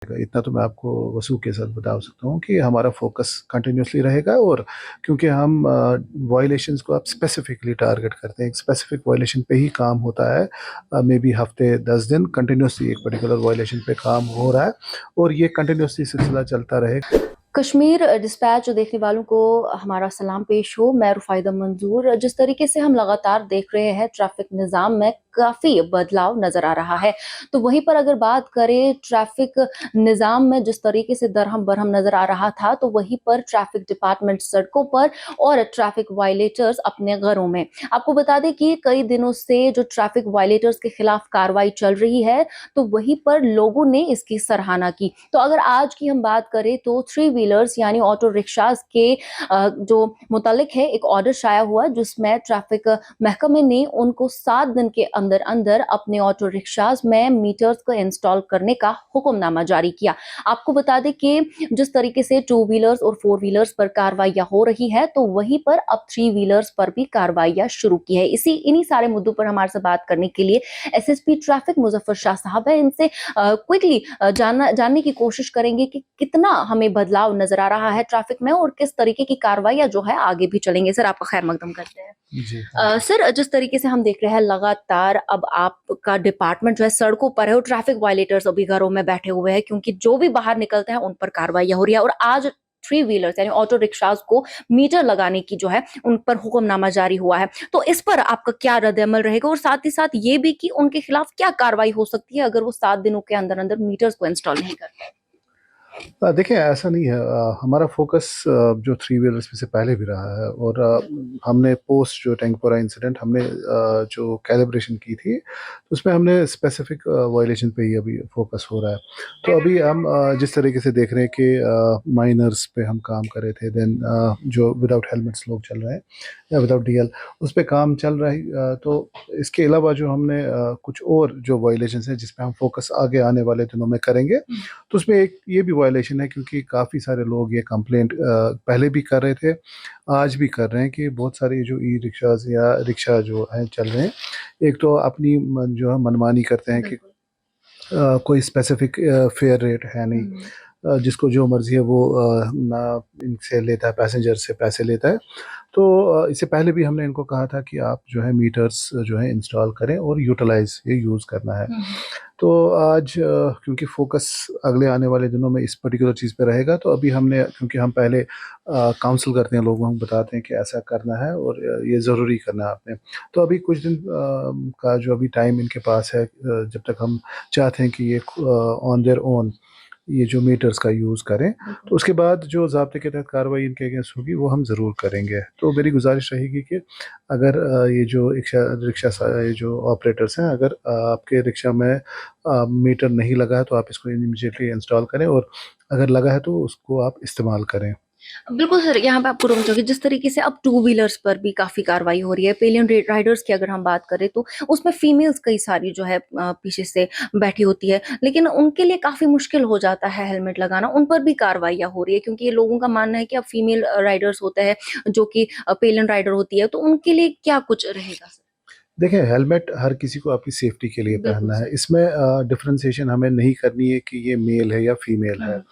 इतना तो मैं आपको वसूख के साथ बता सकता हूँ कि हमारा फोकस कंटिन्यूसली रहेगा। और क्योंकि हम वायलेशंस को आप स्पेसिफिकली टारगेट करते हैं, एक स्पेसिफिक वायलेशन पे ही काम होता है। मे बी हफ्ते 10 दिन कंटिन्यूसली एक पर्टिकुलर वायलेशन पे काम हो रहा है और ये कंटिन्यूसली सिलसिला चलता रहेगा। कश्मीर डिस्पैच देखने वालों को हमारा सलाम पेश हो। मैं रुफाइदा मंजूर। जिस तरीके से हम लगातार देख रहे हैं, ट्रैफिक निज़ाम में काफ़ी बदलाव नज़र आ रहा है। तो वहीं पर अगर बात करें ट्रैफिक निज़ाम में जिस तरीके से दरहम बरहम नज़र आ रहा था, तो वहीं पर ट्रैफिक डिपार्टमेंट सड़कों पर और ट्रैफिक वायलेटर्स अपने घरों में। आपको बता दें कि कई दिनों से जो ट्रैफिक वायलेटर्स के खिलाफ कार्रवाई चल रही है, तो वहीं पर लोगों ने इसकी सराहना की। तो अगर आज की हम बात करें तो थ्री व्हीलर्स यानी ऑटो रिक्शास के जो मुतालिक है एक ऑर्डर शाया हुआ, जिसमें ट्रैफिक महकमे ने उनको 7 दिन के अंदर अंदर अपने ऑटो रिक्शास में मीटर्स को इंस्टॉल करने का हुक्मनामा जारी किया। आपको बता दें कि जिस तरीके से टू व्हीलर्स और फोर व्हीलर्स पर कार्रवाइयां हो रही है, तो वहीं पर अब थ्री व्हीलर्स पर भी कार्रवाइयां शुरू की है। इन्हीं सारे मुद्दों पर हमारे से बात करने के लिए एसएसपी ट्रैफिक मुजफ्फर शाह साहब है। इनसे क्विकली जानने की कोशिश करेंगे कि कितना हमें बदलाव नजर आ रहा है ट्रैफिक में और किस तरीके की कार्रवाइयां जो है आगे भी चलेंगे। सर, आपका खैर मकदम करते हैं। जी हाँ। सर, जिस तरीके से हम देख रहे हैं लगातार अब आपका डिपार्टमेंट जो है सड़कों पर है और ट्रैफिक वायलेटर्स अभी घरों में बैठे हुए हैं, क्योंकि जो भी बाहर निकलते हैं उन पर कार्रवाई हो रही है। और आज थ्री व्हीलर्स यानी ऑटो रिक्शास को मीटर लगाने की जो है उन पर हुक्मनामा जारी हुआ है। तो इस पर आपका क्या रद्द-ए-अमल रहेगा और साथ ही साथ ये भी कि उनके खिलाफ क्या कार्रवाई हो सकती है अगर वो 7 दिनों के अंदर अंदर मीटर्स को इंस्टॉल नहीं करते? देखिए, ऐसा नहीं है। हमारा फोकस जो थ्री व्हीलर्स में से पहले भी रहा है और हमने पोस्ट जो टैंकपोरा इंसिडेंट हमने जो कैलिब्रेशन की थी, तो उसमें हमने स्पेसिफिक वायलेशन पे ही अभी फोकस हो रहा है। तो अभी हम जिस तरीके से देख रहे हैं कि माइनर्स पे हम काम कर रहे थे, देन जो विदाउट हेलमेट्स लोग चल रहे हैं या विदाउट डीएल, उस पे काम चल रहा है। तो इसके अलावा जो हमने कुछ और जो वायलेशन है जिस पे हम फोकस आगे आने वाले दिनों में करेंगे, तो उसमें एक ये भी वायलेशन है क्योंकि काफ़ी सारे लोग ये कंप्लेंट पहले भी कर रहे थे, आज भी कर रहे हैं कि बहुत सारे जो ई रिक्शाज या रिक्शा जो हैं चल रहे हैं, एक तो अपनी जो है मनमानी करते हैं कि कोई स्पेसिफिक फेयर रेट है नहीं। जिसको जो मर्जी है वो ना इनसे लेता है, पैसेंजर से पैसे लेता है। तो इससे पहले भी हमने इनको कहा था कि आप जो है मीटर्स जो है इंस्टॉल करें और यूटिलाइज ये यूज़ करना है। तो आज क्योंकि फोकस अगले आने वाले दिनों में इस पर्टिकुलर चीज़ पे रहेगा, तो अभी हमने, क्योंकि हम पहले काउंसिल करते हैं लोगों को, बताते हैं कि ऐसा करना है और ये ज़रूरी करना है आपने। तो अभी कुछ दिन का जो अभी टाइम इनके पास है, जब तक हम चाहते हैं कि ये ऑन देयर ओन ये जो मीटर्स का यूज़ करें, तो उसके बाद जो ज़ाब्ते के तहत कार्रवाई इनके अगेंस्ट होगी वो हम ज़रूर करेंगे। तो मेरी गुजारिश रहेगी कि अगर ये जो ये जो ऑपरेटर्स हैं, अगर आपके रिक्शा में मीटर नहीं लगा है तो आप इसको इमीडिएटली इंस्टॉल करें, और अगर लगा है तो उसको आप इस्तेमाल करें। बिल्कुल सर, यहाँ पे आपको रोकना चाहूँगी। जिस तरीके से अब टू व्हीलर्स पर भी काफ़ी कार्रवाई हो रही है, पेलियन राइडर्स की अगर हम बात करें तो उसमें फीमेल्स कई सारी जो है पीछे से बैठी होती है, लेकिन उनके लिए काफ़ी मुश्किल हो जाता है हेलमेट लगाना। उन पर भी कार्रवाइयाँ हो रही है, क्योंकि ये लोगों का मानना है कि अब फीमेल राइडर्स होते हैं जो कि पेलियन राइडर होती है, तो उनके लिए क्या कुछ रहेगा सर? देखिए, हेलमेट हर किसी को अपनी सेफ्टी के लिए बिल्कुल पहनना है। सर। इसमें डिफरेंशिएशन हमें नहीं करनी है कि ये मेल है या फीमेल है।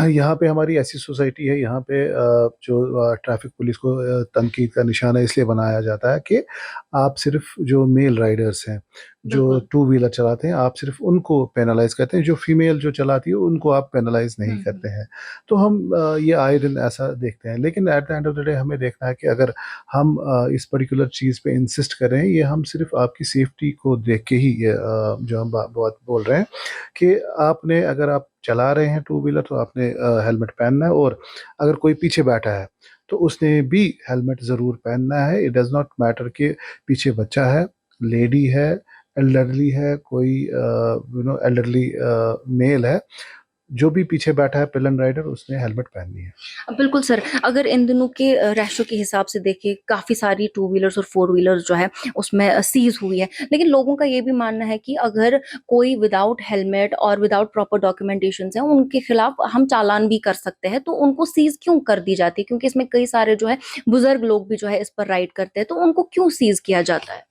यहाँ पे हमारी ऐसी सोसाइटी है, यहाँ पे जो ट्रैफिक पुलिस को तनकीद का निशाना इसलिए बनाया जाता है कि आप सिर्फ जो मेल राइडर्स हैं, जो बिल्कुल। टू व्हीलर चलाते हैं, आप सिर्फ उनको पेनलाइज करते हैं, जो फीमेल जो चलाती है उनको आप पेनलाइज नहीं करते हैं। तो हम ये आए दिन ऐसा देखते हैं, लेकिन at the end of the day हमें देखना है कि अगर हम इस पर्टिकुलर चीज़ पे इंसिस्ट कर रहे हैं, ये हम सिर्फ आपकी सेफ्टी को देख के ही ये जो हम बात बोल रहे हैं कि आपने, अगर आप चला रहे हैं टू व्हीलर, तो आपने हेलमेट पहनना है, और अगर कोई पीछे बैठा है तो उसने भी हेलमेट ज़रूर पहनना है। इट डज़ नॉट मैटर कि पीछे बच्चा है, लेडी है, एल्डरली है, कोई एल्डरली मेल है, जो भी पीछे बैठा है पिलन राइडर, उसने हेलमेट पहननी है। बिल्कुल सर, अगर इन दिनों के रेशो के हिसाब से देखें, काफ़ी सारी टू व्हीलर्स और फोर व्हीलर्स जो है उसमें सीज़ हुई है। लेकिन लोगों का ये भी मानना है कि अगर कोई विदाउट हेलमेट और विदाउट प्रॉपर डॉक्यूमेंटेशंस हैं, उनके खिलाफ हम चालान भी कर सकते हैं। तो उनको सीज़ क्यों कर दी जाती है? क्योंकि इसमें कई सारे जो है बुज़ुर्ग लोग भी जो है इस पर राइड करते हैं, तो उनको क्यों सीज़ किया जाता है?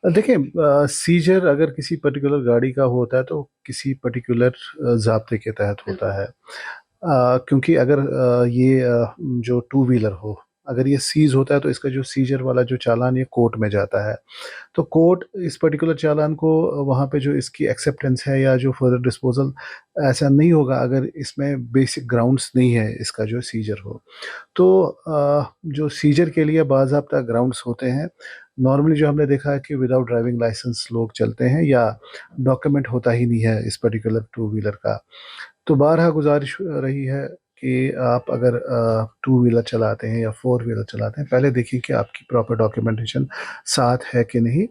देखिए सीजर अगर किसी पर्टिकुलर गाड़ी का होता है तो किसी पर्टिकुलर ज़ाब्ते के तहत बिल्कुल। होता है। क्योंकि अगर जो टू व्हीलर हो, अगर ये सीज़ होता है तो इसका जो सीजर वाला जो चालान ये कोर्ट में जाता है। तो कोर्ट इस पर्टिकुलर चालान को वहाँ पे जो इसकी एक्सेप्टेंस है या जो फर्दर डिस्पोज़ल ऐसा नहीं होगा अगर इसमें बेसिक ग्राउंड्स नहीं है इसका जो सीजर हो। तो जो सीजर के लिए बाज़ाब्ता ग्राउंड्स होते हैं, नॉर्मली जो हमने देखा है कि विदाउट ड्राइविंग लाइसेंस लोग चलते हैं या डॉक्यूमेंट होता ही नहीं है इस पर्टिकुलर टू व्हीलर का। तो बारहा गुज़ारिश रही है कि आप अगर टू व्हीलर चलाते हैं या फोर व्हीलर चलाते हैं, पहले देखिए कि आपकी प्रॉपर डॉक्यूमेंटेशन साथ है कि नहीं।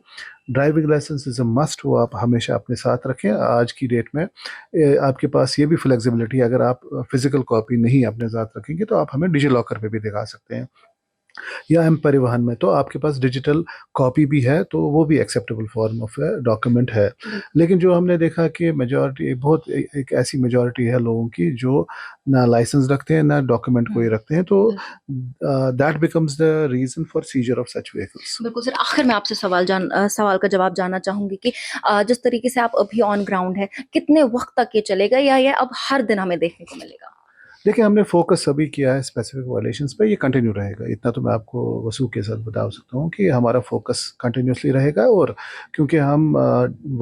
Driving licence is a must, वो आप हमेशा अपने साथ रखें। आज की डेट में आपके पास ये भी फ्लेक्सिबिलिटी है, अगर आप फिज़िकल कॉपी नहीं अपने साथ रखेंगे तो आप हमें डिजिलॉकर पे भी दिखा सकते हैं। या एम परिवहन में तो आपके पास डिजिटल कॉपी भी है, तो वो भी एक्सेप्टेबल फॉर्म ऑफ डॉक्यूमेंट है। बिल्कुल। लेकिन जो हमने देखा कि मेजॉरिटी बहुत एक ऐसी मेजॉरिटी है लोगों की जो ना लाइसेंस रखते हैं, ना डॉक्यूमेंट कोई हुँ, रखते हैं, तो बिल्कुल। That becomes the reason for scissor of such vehicles. बिल्कुल सर, आखिर में आपसे सवाल का जवाब जानना चाहूँगी कि जिस तरीके से आप अभी ऑन ग्राउंड हैं, कितने वक़्त तक ये चलेगा या ये अब हर दिन हमें देखने को मिलेगा? देखिए, हमने फ़ोकस अभी किया है स्पेसिफ़िक वायलेशंस पे, ये कंटिन्यू रहेगा। इतना तो मैं आपको वसूख के साथ बता सकता हूँ कि हमारा फ़ोकस कंटिन्यूअसली रहेगा। और क्योंकि हम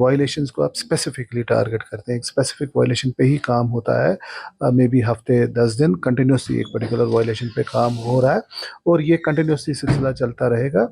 वायलेशंस को आप स्पेसिफ़िकली टारगेट करते हैं, एक स्पेसिफ़िक वायलेशन पे ही काम होता है। मेबी हफ़्ते 10 दिन कंटिन्यूअसली एक पर्टिकुलर वायलेशन पे काम हो रहा है और ये कंटिन्यूअसली सिलसिला चलता रहेगा।